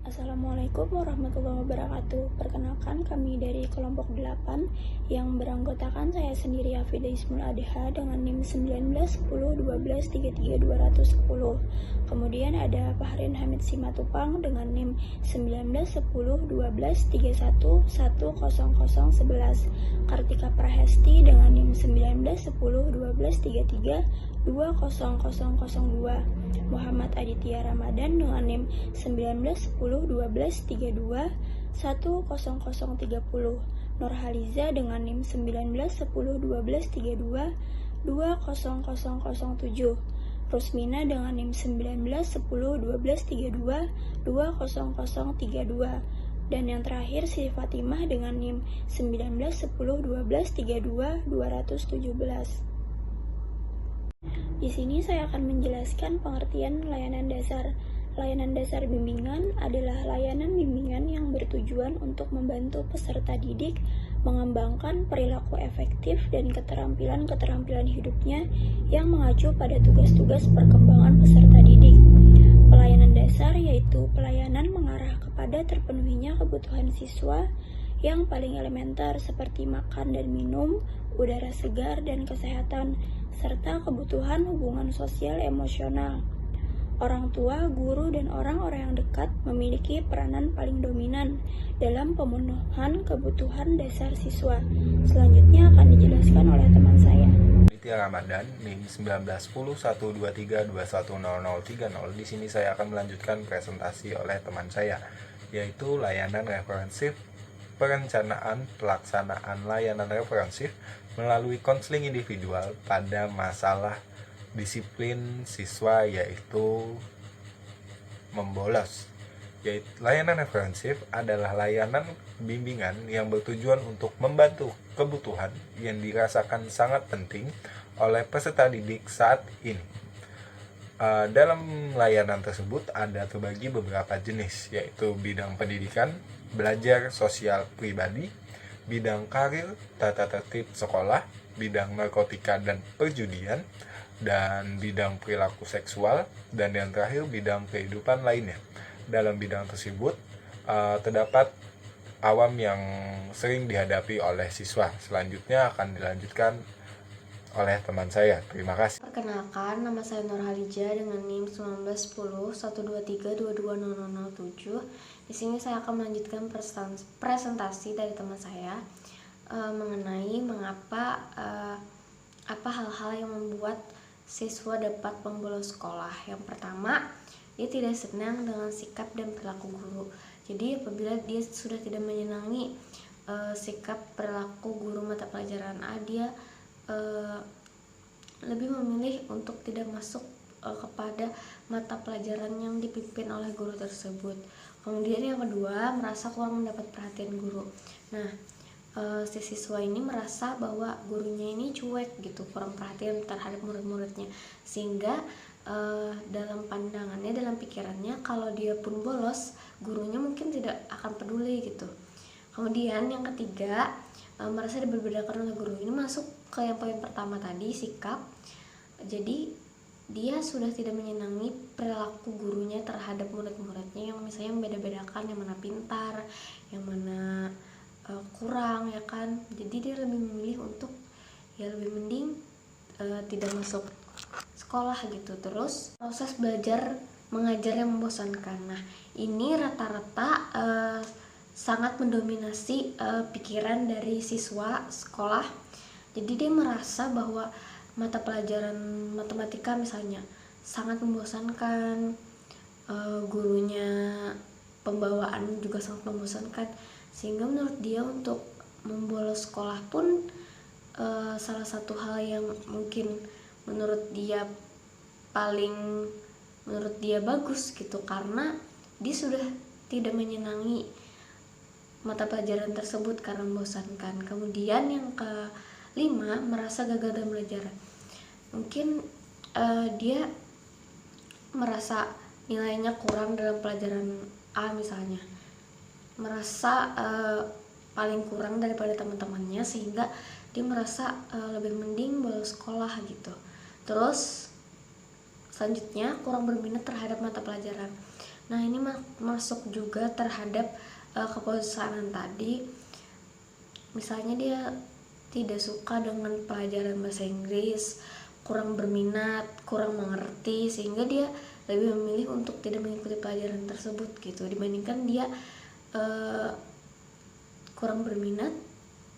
Assalamualaikum warahmatullahi wabarakatuh. Perkenalkan, kami dari kelompok 8 yang beranggotakan saya sendiri Hafida Ismul Adha dengan NIM 19101233 Kemudian ada Fahrin Hamid Simatupang dengan NIM 19101231100011, Kartika Prahesti dengan NIM 19101233 Muhammad Aditya Ramadan dengan NIM 19101232 Nurhaliza dengan NIM 19101232 Rusmina dengan NIM 19101232 dan yang terakhir Siti Fatimah dengan NIM 19101232 Di sini saya akan menjelaskan pengertian layanan dasar. Layanan dasar bimbingan adalah layanan bimbingan yang bertujuan untuk membantu peserta didik mengembangkan perilaku efektif dan keterampilan-keterampilan hidupnya yang mengacu pada tugas-tugas perkembangan peserta didik. Pelayanan dasar yaitu pelayanan mengarah kepada terpenuhinya kebutuhan siswa yang paling elementer seperti makan dan minum, udara segar dan kesehatan, serta kebutuhan hubungan sosial emosional. Orang tua, guru, dan orang-orang yang dekat memiliki peranan paling dominan dalam pemenuhan kebutuhan dasar siswa. Selanjutnya akan dijelaskan oleh teman saya. Aditya Ramadan, NIM 19101232100030. Di sini saya akan melanjutkan presentasi oleh teman saya, yaitu layanan referensif, perencanaan pelaksanaan layanan referensif melalui konseling individual pada masalah disiplin siswa, yaitu membolos. Layanan referensif adalah layanan bimbingan yang bertujuan untuk membantu kebutuhan yang dirasakan sangat penting oleh peserta didik saat ini. Dalam layanan tersebut ada terbagi beberapa jenis, yaitu bidang pendidikan, belajar sosial pribadi, bidang karir, tata tertib sekolah, bidang narkotika dan perjudian, dan bidang perilaku seksual, dan yang terakhir bidang kehidupan lainnya. Dalam bidang tersebut terdapat awam yang sering dihadapi oleh siswa. Selanjutnya akan dilanjutkan oleh teman saya. Terima kasih. Perkenalkan, nama saya Nurhaliza dengan NIM 191012322007. Di sini saya akan melanjutkan presentasi dari teman saya mengenai mengapa apa hal-hal yang membuat siswa dapat membolos sekolah. Yang pertama, dia tidak senang dengan sikap dan perilaku guru. Jadi apabila dia sudah tidak menyenangi sikap perilaku guru mata pelajaran A, dia lebih memilih untuk tidak masuk kepada mata pelajaran yang dipimpin oleh guru tersebut. Kemudian yang kedua, merasa kurang mendapat perhatian guru. Nah, si siswa ini merasa bahwa gurunya ini cuek gitu, kurang perhatian terhadap murid-muridnya, sehingga dalam pandangannya, dalam pikirannya, kalau dia pun bolos, gurunya mungkin tidak akan peduli gitu. Kemudian yang ketiga, merasa dibedakan oleh guru. Ini masuk ke yang poin pertama tadi, sikap. Jadi dia sudah tidak menyenangi perilaku gurunya terhadap murid-muridnya yang misalnya membeda-bedakan, yang mana pintar, yang mana kurang, ya kan. Jadi dia lebih memilih untuk lebih mending tidak masuk sekolah gitu. Terus proses belajar mengajar yang membosankan. Nah, ini rata-rata sangat mendominasi pikiran dari siswa sekolah. Jadi dia merasa bahwa mata pelajaran matematika misalnya sangat membosankan, gurunya pembawaan juga sangat membosankan, sehingga menurut dia untuk membolos sekolah pun salah satu hal yang mungkin menurut dia bagus gitu, karena dia sudah tidak menyenangi mata pelajaran tersebut karena membosankan. Kemudian yang kelima, merasa gagal dalam belajar. Mungkin dia merasa nilainya kurang dalam pelajaran A misalnya, merasa paling kurang daripada teman-temannya, sehingga dia merasa lebih mending bolos sekolah gitu. Terus Selanjutnya, kurang berminat terhadap mata pelajaran. Nah, ini masuk juga terhadap kebiasaan tadi. Misalnya dia tidak suka dengan pelajaran bahasa Inggris, kurang berminat, kurang mengerti, sehingga dia lebih memilih untuk tidak mengikuti pelajaran tersebut gitu, dibandingkan dia kurang berminat,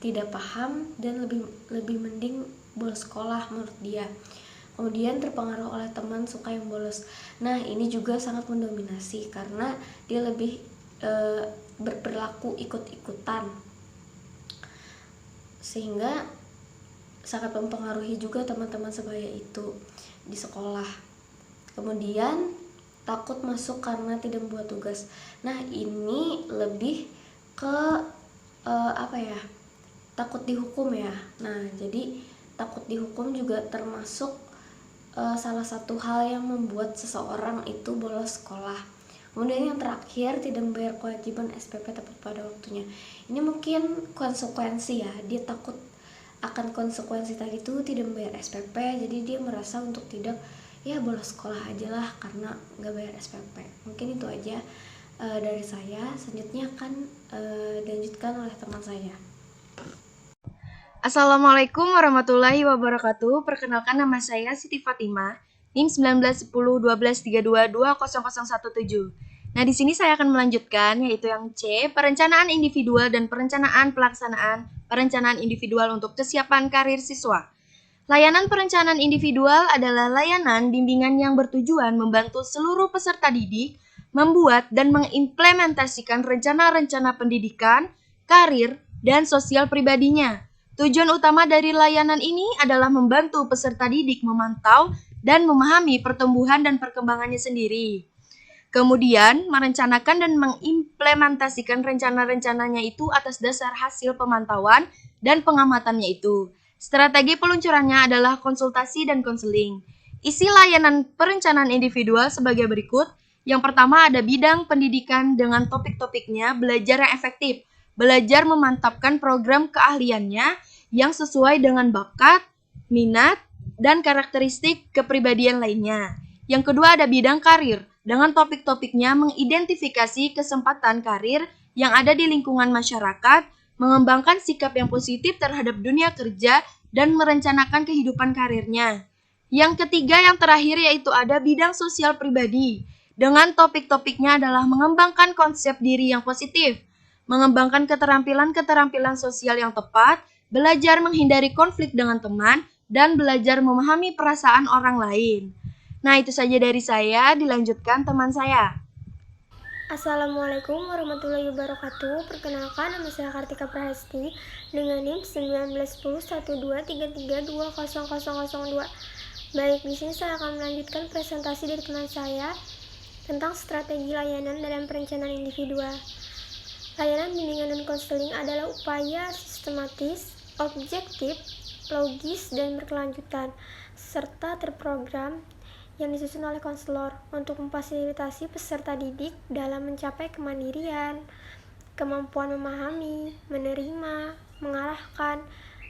tidak paham, dan lebih mending bolos sekolah menurut dia. Kemudian terpengaruh oleh teman suka yang bolos. Nah, ini juga sangat mendominasi karena dia lebih berperilaku ikut-ikutan, sehingga sangat mempengaruhi juga teman-teman sebaya itu di sekolah. Kemudian takut masuk karena tidak membuat tugas. Nah, ini lebih ke takut dihukum ya. Nah, jadi takut dihukum juga termasuk salah satu hal yang membuat seseorang itu bolos sekolah. Kemudian yang terakhir, tidak membayar kewajiban SPP tepat pada waktunya. Ini mungkin konsekuensi ya, dia takut akan konsekuensi tadi itu tidak membayar SPP, jadi dia merasa untuk tidak, ya bolos sekolah aja lah karena nggak bayar SPP. Mungkin itu aja dari saya. Selanjutnya akan dilanjutkan oleh teman saya. Assalamualaikum warahmatullahi wabarakatuh. Perkenalkan, nama saya Siti Fatimah, NIM 1910-1232-20017. Nah, di sini saya akan melanjutkan, yaitu yang C, perencanaan individual dan perencanaan individual untuk kesiapan karir siswa. Layanan perencanaan individual adalah layanan bimbingan yang bertujuan membantu seluruh peserta didik membuat dan mengimplementasikan rencana-rencana pendidikan, karir, dan sosial pribadinya. Tujuan utama dari layanan ini adalah membantu peserta didik memantau dan memahami pertumbuhan dan perkembangannya sendiri. Kemudian, merencanakan dan mengimplementasikan rencana-rencananya itu atas dasar hasil pemantauan dan pengamatannya itu. Strategi peluncurannya adalah konsultasi dan konseling. Isi layanan perencanaan individual sebagai berikut. Yang pertama ada bidang pendidikan dengan topik-topiknya belajar yang efektif, belajar memantapkan program keahliannya yang sesuai dengan bakat, minat, dan karakteristik kepribadian lainnya. Yang kedua ada bidang karir, dengan topik-topiknya mengidentifikasi kesempatan karir yang ada di lingkungan masyarakat, mengembangkan sikap yang positif terhadap dunia kerja, dan merencanakan kehidupan karirnya. Yang ketiga yang terakhir yaitu ada bidang sosial pribadi, dengan topik-topiknya adalah mengembangkan konsep diri yang positif, mengembangkan keterampilan-keterampilan sosial yang tepat, belajar menghindari konflik dengan teman, dan belajar memahami perasaan orang lain. Nah, itu saja dari saya, dilanjutkan teman saya. Assalamualaikum warahmatullahi wabarakatuh. Perkenalkan, nama saya Kartika Prahasti dengan NIM 19101233200002. Baik, di sini saya akan melanjutkan presentasi dari teman saya tentang strategi layanan dalam perencanaan individual. Layanan bimbingan dan konseling adalah upaya sistematis, objektif, logis, dan berkelanjutan, serta terprogram yang disusun oleh konselor untuk memfasilitasi peserta didik dalam mencapai kemandirian, kemampuan memahami, menerima, mengarahkan,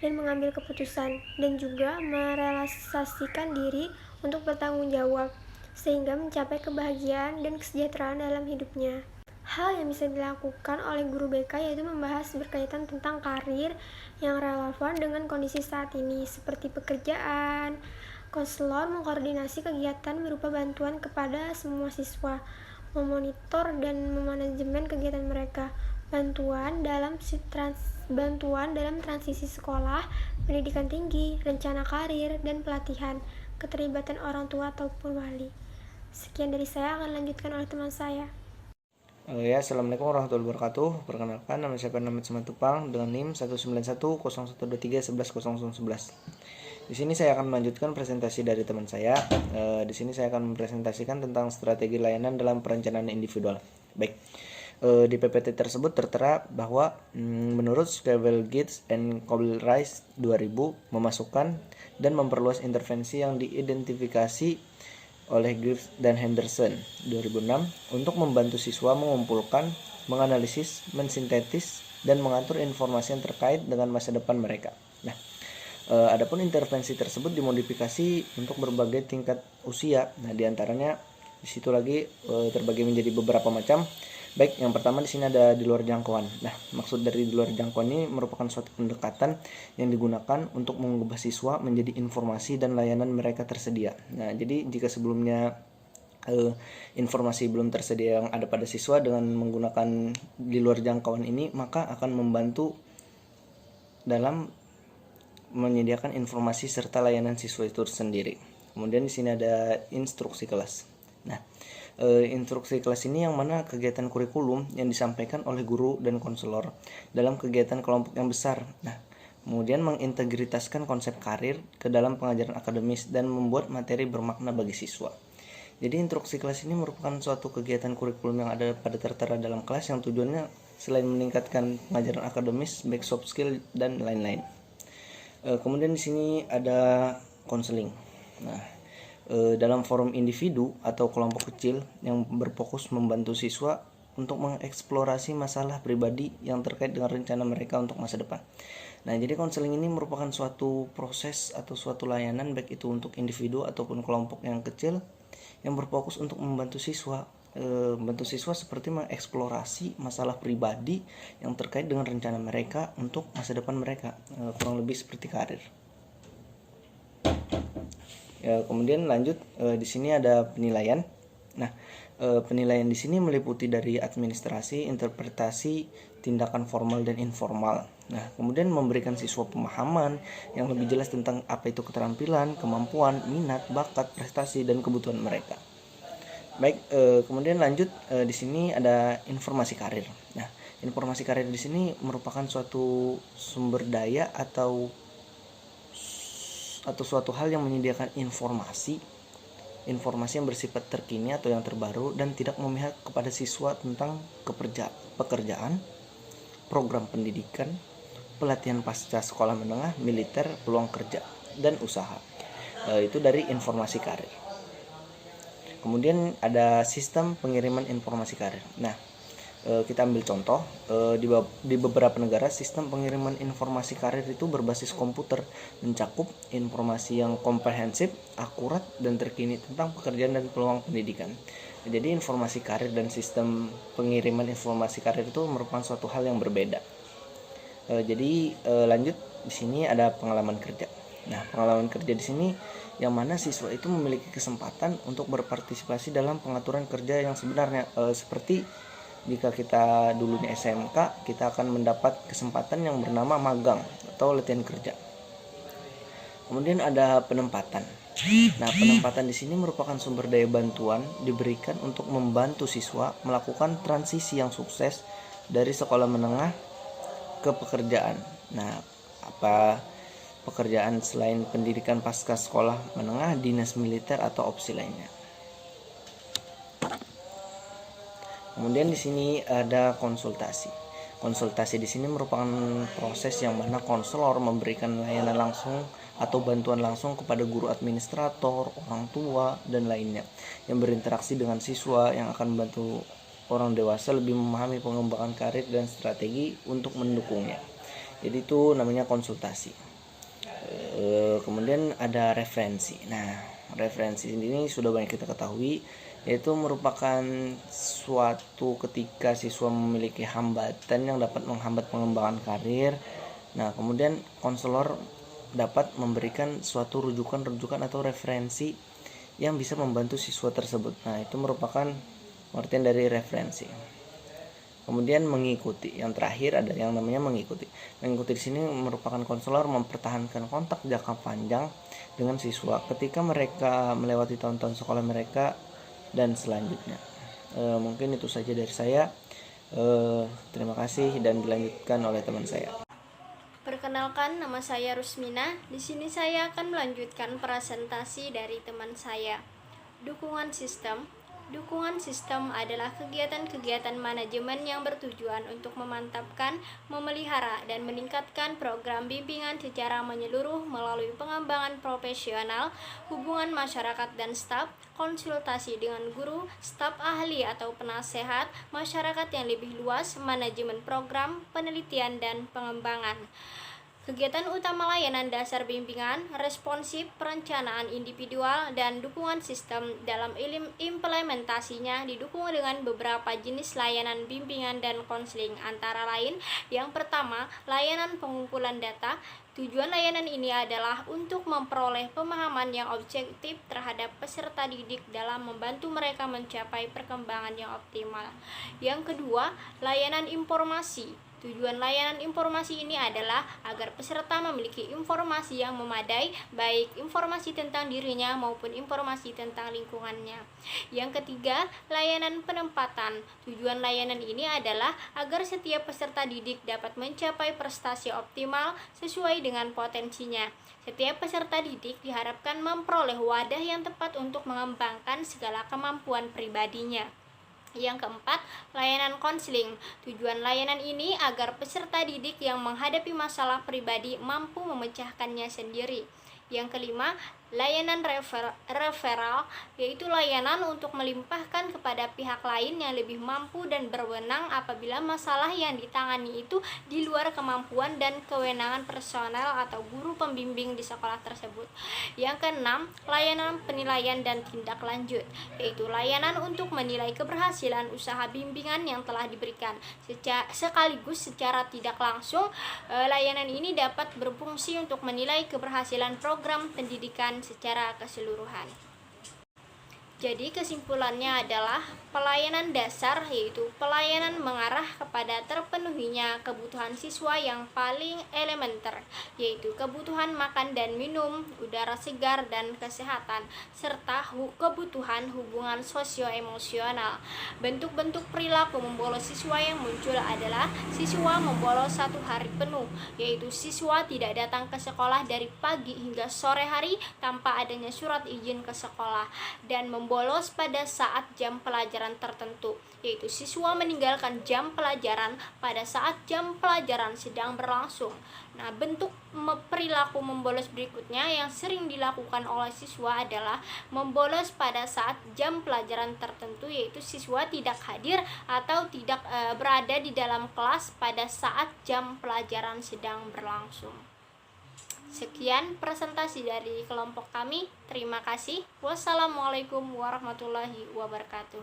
dan mengambil keputusan, dan juga merealisasikan diri untuk bertanggung jawab, sehingga mencapai kebahagiaan dan kesejahteraan dalam hidupnya. Hal yang bisa dilakukan oleh guru BK yaitu membahas berkaitan tentang karir yang relevan dengan kondisi saat ini, seperti pekerjaan. Konselor mengkoordinasi kegiatan berupa bantuan kepada semua siswa, memonitor dan memanajemen kegiatan mereka, bantuan dalam transisi sekolah, pendidikan tinggi, rencana karir, dan pelatihan, keterlibatan orang tua ataupun wali. Sekian dari saya, akan lanjutkan oleh teman saya. Assalamualaikum warahmatullahi wabarakatuh. Perkenalkan, nama saya Pernamit Simatupang dengan NIM 1910123110011. Di sini saya akan melanjutkan presentasi dari teman saya. Di sini saya akan mempresentasikan tentang strategi layanan dalam perencanaan individual. Baik. Di PPT tersebut tertera bahwa menurut Scoville, Gates, and Cobble-Rice 2000 memasukkan dan memperluas intervensi yang diidentifikasi oleh Gibbs dan Henderson 2006 untuk membantu siswa mengumpulkan, menganalisis, mensintetis, dan mengatur informasi yang terkait dengan masa depan mereka. Nah, Adapun intervensi tersebut dimodifikasi untuk berbagai tingkat usia. Nah, diantaranya di situ lagi terbagi menjadi beberapa macam. Baik, yang pertama di sini ada di luar jangkauan. Nah, maksud dari di luar jangkauan ini merupakan suatu pendekatan yang digunakan untuk mengubah siswa menjadi informasi dan layanan mereka tersedia. Nah, jadi jika sebelumnya informasi belum tersedia yang ada pada siswa, dengan menggunakan di luar jangkauan ini maka akan membantu dalam menyediakan informasi serta layanan siswa itu sendiri. Kemudian di sini ada instruksi kelas. Nah, instruksi kelas ini yang mana kegiatan kurikulum yang disampaikan oleh guru dan konselor dalam kegiatan kelompok yang besar. Nah, kemudian mengintegritaskan konsep karir ke dalam pengajaran akademis dan membuat materi bermakna bagi siswa. Jadi instruksi kelas ini merupakan suatu kegiatan kurikulum yang ada pada tertera dalam kelas yang tujuannya selain meningkatkan pengajaran akademis, baik soft skill dan lain-lain. Kemudian di sini ada konseling. Nah, dalam forum individu atau kelompok kecil yang berfokus membantu siswa untuk mengeksplorasi masalah pribadi yang terkait dengan rencana mereka untuk masa depan. Nah, jadi konseling ini merupakan suatu proses atau suatu layanan baik itu untuk individu ataupun kelompok yang kecil yang berfokus untuk membantu siswa. Membantu siswa seperti mengeksplorasi masalah pribadi yang terkait dengan rencana mereka untuk masa depan mereka, kurang lebih seperti karir. Kemudian lanjut, di sini ada penilaian. Nah, penilaian di sini meliputi dari administrasi, interpretasi, tindakan formal dan informal. Nah, kemudian memberikan siswa pemahaman yang lebih jelas tentang apa itu keterampilan, kemampuan, minat, bakat, prestasi dan kebutuhan mereka. Baik, kemudian lanjut, di sini ada informasi karir. Nah, informasi karir di sini merupakan suatu sumber daya atau suatu hal yang menyediakan informasi yang bersifat terkini atau yang terbaru dan tidak memihak kepada siswa tentang pekerjaan, program pendidikan, pelatihan pasca sekolah menengah, militer, peluang kerja, dan usaha. Itu dari informasi karir. Kemudian ada sistem pengiriman informasi karir. Nah, kita ambil contoh, di beberapa negara sistem pengiriman informasi karir itu berbasis komputer, mencakup informasi yang komprehensif, akurat, dan terkini tentang pekerjaan dan peluang pendidikan. Jadi informasi karir dan sistem pengiriman informasi karir itu merupakan suatu hal yang berbeda. Lanjut, di sini ada pengalaman kerja. Nah, pengalaman kerja di sini yang mana siswa itu memiliki kesempatan untuk berpartisipasi dalam pengaturan kerja yang sebenarnya, seperti jika kita dulunya SMK, kita akan mendapat kesempatan yang bernama magang atau latihan kerja. Kemudian ada penempatan. Nah, penempatan di sini merupakan sumber daya bantuan diberikan untuk membantu siswa melakukan transisi yang sukses dari sekolah menengah ke pekerjaan. Nah, apa pekerjaan selain pendidikan pasca sekolah menengah, dinas militer atau opsi lainnya. Kemudian di sini ada konsultasi. Konsultasi di sini merupakan proses yang mana konselor memberikan layanan langsung atau bantuan langsung kepada guru administrator, orang tua, dan lainnya yang berinteraksi dengan siswa yang akan membantu orang dewasa lebih memahami pengembangan karir dan strategi untuk mendukungnya. Jadi itu namanya konsultasi. Kemudian ada referensi. Nah, referensi ini sudah banyak kita ketahui, yaitu merupakan suatu ketika siswa memiliki hambatan yang dapat menghambat pengembangan karir. Nah, kemudian konselor dapat memberikan suatu rujukan atau referensi yang bisa membantu siswa tersebut. Nah, itu merupakan pengertian dari referensi. Kemudian mengikuti. Yang terakhir ada yang namanya mengikuti. Mengikuti di sini merupakan konselor mempertahankan kontak jangka panjang dengan siswa ketika mereka melewati tahun-tahun sekolah mereka dan selanjutnya. Mungkin itu saja dari saya. Terima kasih dan dilanjutkan oleh teman saya. Perkenalkan, nama saya Rusmina. Di sini saya akan melanjutkan presentasi dari teman saya. Dukungan sistem. Dukungan sistem adalah kegiatan-kegiatan manajemen yang bertujuan untuk memantapkan, memelihara, dan meningkatkan program bimbingan secara menyeluruh melalui pengembangan profesional, hubungan masyarakat dan staf, konsultasi dengan guru, staf ahli atau penasehat, masyarakat yang lebih luas, manajemen program, penelitian, dan pengembangan. Kegiatan utama layanan dasar bimbingan, responsif, perencanaan individual, dan dukungan sistem dalam implementasinya didukung dengan beberapa jenis layanan bimbingan dan konseling, antara lain yang pertama, layanan pengumpulan data. Tujuan layanan ini adalah untuk memperoleh pemahaman yang objektif terhadap peserta didik dalam membantu mereka mencapai perkembangan yang optimal. Yang kedua, layanan informasi. Tujuan layanan informasi ini adalah agar peserta memiliki informasi yang memadai, baik informasi tentang dirinya maupun informasi tentang lingkungannya. Yang ketiga, layanan penempatan. Tujuan layanan ini adalah agar setiap peserta didik dapat mencapai prestasi optimal sesuai dengan potensinya. Setiap peserta didik diharapkan memperoleh wadah yang tepat untuk mengembangkan segala kemampuan pribadinya. Yang keempat, layanan konseling. Tujuan layanan ini agar peserta didik yang menghadapi masalah pribadi mampu memecahkannya sendiri. Yang kelima, layanan referral, yaitu layanan untuk melimpahkan kepada pihak lain yang lebih mampu dan berwenang apabila masalah yang ditangani itu di luar kemampuan dan kewenangan personel atau guru pembimbing di sekolah tersebut. Yang keenam, layanan penilaian dan tindak lanjut, yaitu layanan untuk menilai keberhasilan usaha bimbingan yang telah diberikan. Sekaligus secara tidak langsung, layanan ini dapat berfungsi untuk menilai keberhasilan program pendidikan secara keseluruhan. Jadi kesimpulannya adalah pelayanan dasar yaitu pelayanan mengarah kepada terpenuhinya kebutuhan siswa yang paling elementer, yaitu kebutuhan makan dan minum, udara segar dan kesehatan, serta kebutuhan hubungan sosio-emosional. Bentuk-bentuk perilaku membolos siswa yang muncul adalah siswa membolos 1 hari penuh, yaitu siswa tidak datang ke sekolah dari pagi hingga sore hari tanpa adanya surat izin ke sekolah, dan membolos pada saat jam pelajaran tertentu, yaitu siswa meninggalkan jam pelajaran pada saat jam pelajaran sedang berlangsung. Nah, bentuk perilaku membolos berikutnya yang sering dilakukan oleh siswa adalah membolos pada saat jam pelajaran tertentu, yaitu siswa tidak hadir atau tidak berada di dalam kelas pada saat jam pelajaran sedang berlangsung. Sekian presentasi dari kelompok kami. Terima kasih. Wassalamualaikum warahmatullahi wabarakatuh.